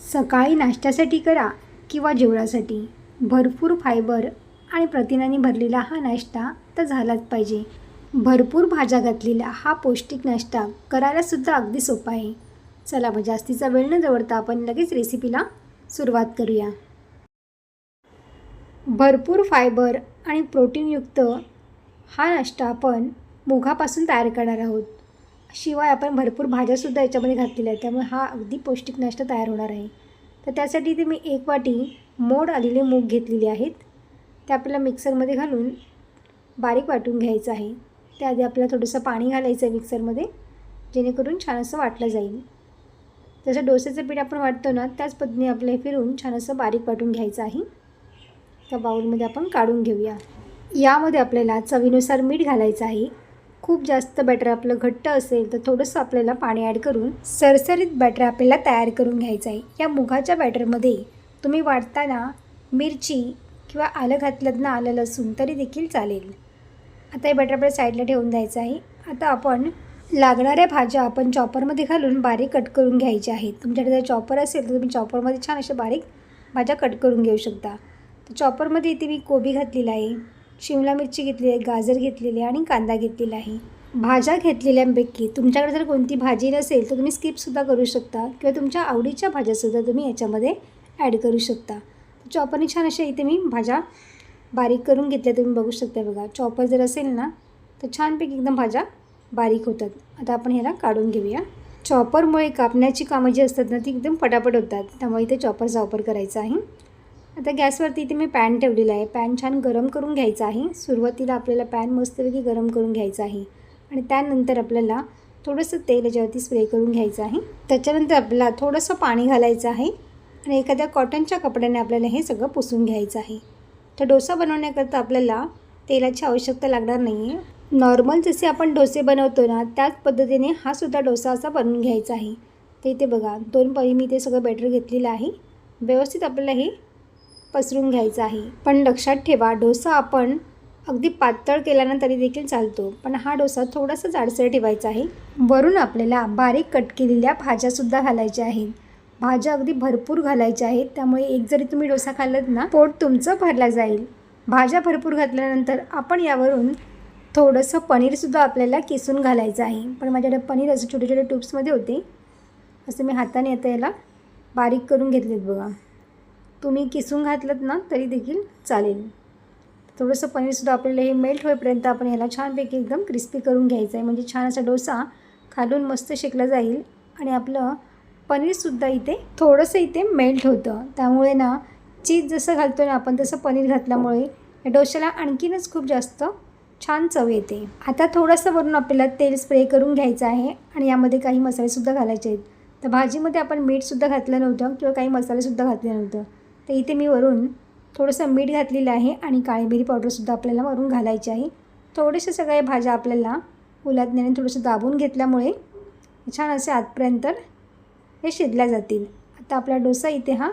सकाळी नाश्त्यासाठी करा किंवा जेवणासाठी भरपूर फायबर आणि प्रथिनांनी भरलेला हा नाश्ता तर झालाच पाहिजे. भरपूर भाज्या घातलेला हा पौष्टिक नाश्ता करायलासुद्धा अगदी सोपा आहे. चला मग जास्तीचा वेळ न दवडता आपण लगेच रेसिपीला सुरुवात करूया. भरपूर फायबर आणि प्रोटीनयुक्त हा नाश्ता आपण मुगापासून तयार करणार आहोत. शिवाय आपण भरपूर भाज्यासुद्धा याच्यामध्ये घातलेल्या आहेत, त्यामुळे हा अगदी पौष्टिक नाश्ता तयार होणार आहे. तर त्यासाठी इथे मी 1 वाटी मोड आलेले मूग घेतलेले आहेत. ते आपल्याला मिक्सरमध्ये घालून बारीक वाटून घ्यायचं आहे. त्याआधी आपल्याला थोडंसं पाणी घालायचं आहे मिक्सरमध्ये, जेणेकरून छान असं वाटलं जाईल. जसं डोस्याचं पीठ आपण वाटतो ना, त्याच पद्धतीने आपल्याला फिरून छान असं बारीक वाटून घ्यायचं आहे. त्या बाउलमध्ये आपण काढून घेऊया. यामध्ये आपल्याला चवीनुसार मीठ घालायचं आहे. खूप जास्त बॅटर आपलं घट्ट असेल तर थोडंसं आपल्याला पाणी ॲड करून सरसरीत बॅटर आपल्याला तयार करून घ्यायचं आहे. या मुगाच्या बॅटरमध्ये तुम्ही वाटताना मिरची किंवा आलं घातलं ना, आलं लसूण तरी देखील चालेल. आता हे बॅटर आपल्या साईडला ठेवून द्यायचं आहे. आता आपण लागणाऱ्या भाज्या आपण चॉपरमध्ये घालून बारीक कट करून घ्यायच्या आहेत. तुमच्याकडे जर चॉपर असेल तर तुम्ही चॉपरमध्ये छान अशा बारीक भाज्या कट करून घेऊ शकता. तर चॉपरमध्ये इथे मी कोबी घातलेला आहे, शिमला मिरची घेतली आहे, गाजर घेतलेले आणि कांदा घेतलेला आहे. भाज्या घेतलेल्यांपैकी तुमच्याकडे जर कोणती भाजी नसेल तर तुम्ही स्किपसुद्धा करू शकता किंवा तुमच्या आवडीच्या भाज्यासुद्धा तुम्ही याच्यामध्ये ॲड करू शकता. चॉपरने छान अशा इथे मी भाज्या बारीक करून घेतल्या, तुम्ही बघू शकता. बघा, चॉपर जर असेल ना तर छानपैकी एकदम भाज्या बारीक होतात. आता आपण ह्याला काढून घेऊया. चॉपरमुळे कापण्याची कामं जी असतात ना ती एकदम पटापट होतात, त्यामुळे इथे चॉपरचा वापर करायचा आहे. आता गॅसवरती इथे मी पॅन ठेवलेला आहे. पॅन छान गरम करून घ्यायचा आहे. सुरुवातीला आपल्याला पॅन मस्तपैकी गरम करून घ्यायचा आहे आणि त्यानंतर आपल्याला थोडंसं तेल याच्यावरती स्प्रे करून घ्यायचं आहे. त्याच्यानंतर आपल्याला थोडंसं पाणी घालायचं आहे आणि एखाद्या कॉटनच्या कपड्याने आपल्याला हे सगळं पुसून घ्यायचं आहे. तर डोसा बनवण्याकरता आपल्याला तेलाची आवश्यकता लागणार नाही आहे. नॉर्मल जसे आपण डोसे बनवतो ना त्याच पद्धतीने हा सुद्धा डोसा असा बनवून घ्यायचा आहे. तर इथे बघा 2 पळी मी ते सगळं बॅटर घेतलेलं आहे. व्यवस्थित आपल्याला हे पसरून घ्यायचं आहे. पण लक्षात ठेवा, डोसा आपण अगदी पातळ केला ना तरी देखील चालतो, पण हा डोसा थोडासा जाडसर ठेवायचा आहे. वरून आपल्याला बारीक कट केलेल्या भाज्यासुद्धा घालायच्या आहेत. भाज्या अगदी भरपूर घालायच्या आहेत, त्यामुळे एक जरी तुम्ही डोसा खाल्लात ना पोट तुमचं भरला जाईल. भाज्या भरपूर घातल्यानंतर आपण यावरून थोडंसं पनीरसुद्धा आपल्याला किसून घालायचं आहे. पण माझ्याकडे पनीर असं छोटे छोटे ट्यूब्समध्ये होते, असं मी हाताने आता याला बारीक करून घेतलेत. बघा, तुम्ही किसून घातलं ना तरी देखील चालेल. थोडंसं पनीरसुद्धा आपल्याला हे मेल्ट होईपर्यंत आपण याला छानपैकी एकदम क्रिस्पी करून घ्यायचं आहे, म्हणजे छान असा डोसा खालून मस्त शेकला जाईल आणि आपलं पनीरसुद्धा इथे थोडंसं इथे मेल्ट होतं. त्यामुळे ना चीज जसं घालतो ना आपण तसं पनीर घातल्यामुळे या डोश्याला आणखीनच खूप जास्त छान चव येते. आता थोडंसं वरून आपल्याला तेल स्प्रे करून घ्यायचं आहे आणि यामध्ये काही मसालेसुद्धा घालायचे आहेत. तर भाजीमध्ये आपण मीठसुद्धा घातलं नव्हतं किंवा काही मसालेसुद्धा घातले नव्हतं, तर इथे मी वरून थोडंसं मीठ घातलेलं आहे आणि काळी मिरी पावडरसुद्धा आपल्याला वरून घालायची आहे. थोडेसे सगळ्या भाज्या आपल्याला उलथण्याने थोडंसं दाबून घेतल्यामुळे छान असे आतपर्यंत हे शिजल्या जातील. आता आपला डोसा इथे हा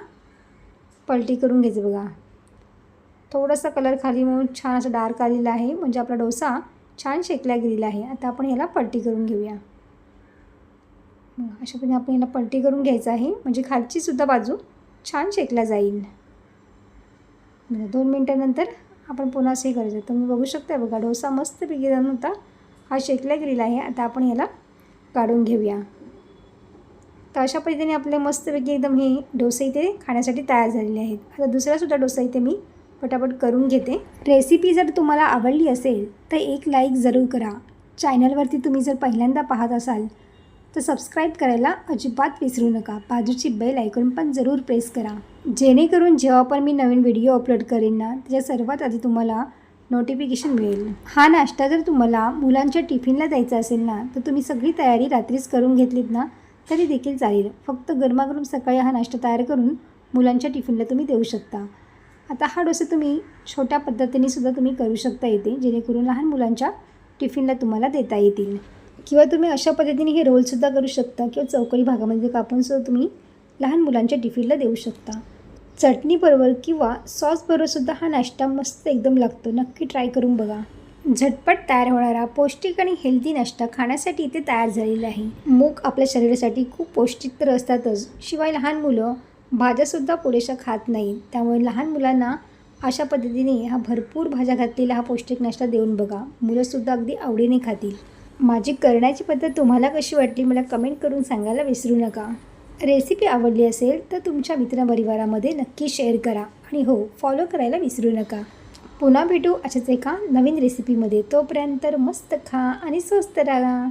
पलटी करून घ्यायचं. बघा, थोडासा कलर खाली म्हणून छान असं डार्क आलेला आहे, म्हणजे आपला डोसा छान शेकला गेलेला आहे. आता आपण ह्याला पलटी करून घेऊया. अशा पद्धतीने आपण ह्याला पलटी करून घ्यायचं आहे, म्हणजे खालचीसुद्धा बाजू छान शेकला जाईल. 2 मिनटानंतर आपण पुन्हा असे करायचं. तुम्ही बघू शकता. बघा, डोसा मस्तपैकी झाला होता, हा शेकला गेलेला आहे. आता आपण याला काढून घेऊया. तर अशा पद्धतीने आपले मस्तपैकी एकदम हे डोसे इथे खाण्यासाठी तयार झालेले आहेत. आता दुसरासुद्धा डोसा इथे मी पटापट करून घेते. रेसिपी जर तुम्हाला आवडली असेल तर एक लाईक जरूर करा. चॅनलवरती तुम्ही जर पहिल्यांदा पाहत असाल तर सबस्क्राईब करायला अजिबात विसरू नका. बाजूची बेल आयकॉन पण जरूर प्रेस करा, जेणेकरून जेव्हा पण मी नवीन व्हिडिओ अपलोड करेन ना त्याच्या सर्वात आधी तुम्हाला नोटिफिकेशन मिळेल. हा नाश्ता जर तुम्हाला मुलांच्या टिफिनला द्यायचा असेल ना तर तुम्ही सगळी तयारी रात्रीच करून घेतलीत ना तरी देखील चालेल. फक्त गरमागरम सकाळी हा नाश्ता तयार करून मुलांच्या टिफिनला तुम्ही देऊ शकता. आता हा डोसा तुम्ही छोट्या पद्धतीने सुद्धा तुम्ही करू शकता येते, जेणेकरून लहान मुलांच्या टिफिनला तुम्हाला देता येतील. किंवा तुम्ही अशा पद्धतीने हे रोलसुद्धा करू शकता किंवा चौकोनी भागामध्ये कापूनसुद्धा तुम्ही लहान मुलांच्या टिफिनला देऊ शकता. चटणीबरोबर किंवा सॉसबरोबरसुद्धा हा नाश्ता मस्त एकदम लागतो. नक्की ट्राय करून बघा. झटपट तयार होणारा पौष्टिक आणि हेल्दी नाश्ता खाण्यासाठी इथे तयार झालेला आहे. मूग आपल्या शरीरासाठी खूप पौष्टिक तर असतातच, शिवाय लहान मुलं भाज्यासुद्धा पुरेशा खात नाहीत, त्यामुळे लहान मुलांना अशा पद्धतीने हा भरपूर भाज्या घातलेला हा पौष्टिक नाश्ता देऊन बघा. मुलंसुद्धा अगदी आवडीने खातील. माझी करण्याची पद्धत तुम्हाला कशी वाटली मला कमेंट करून सांगायला विसरू नका. रेसिपी आवडली असेल तर तुमच्या मित्रपरिवारामध्ये नक्की शेअर करा आणि हो, फॉलो करायला विसरू नका. पुन्हा भेटू अशाच एका नवीन रेसिपीमध्ये. तोपर्यंत मस्त खा आणि स्वस्त राहा.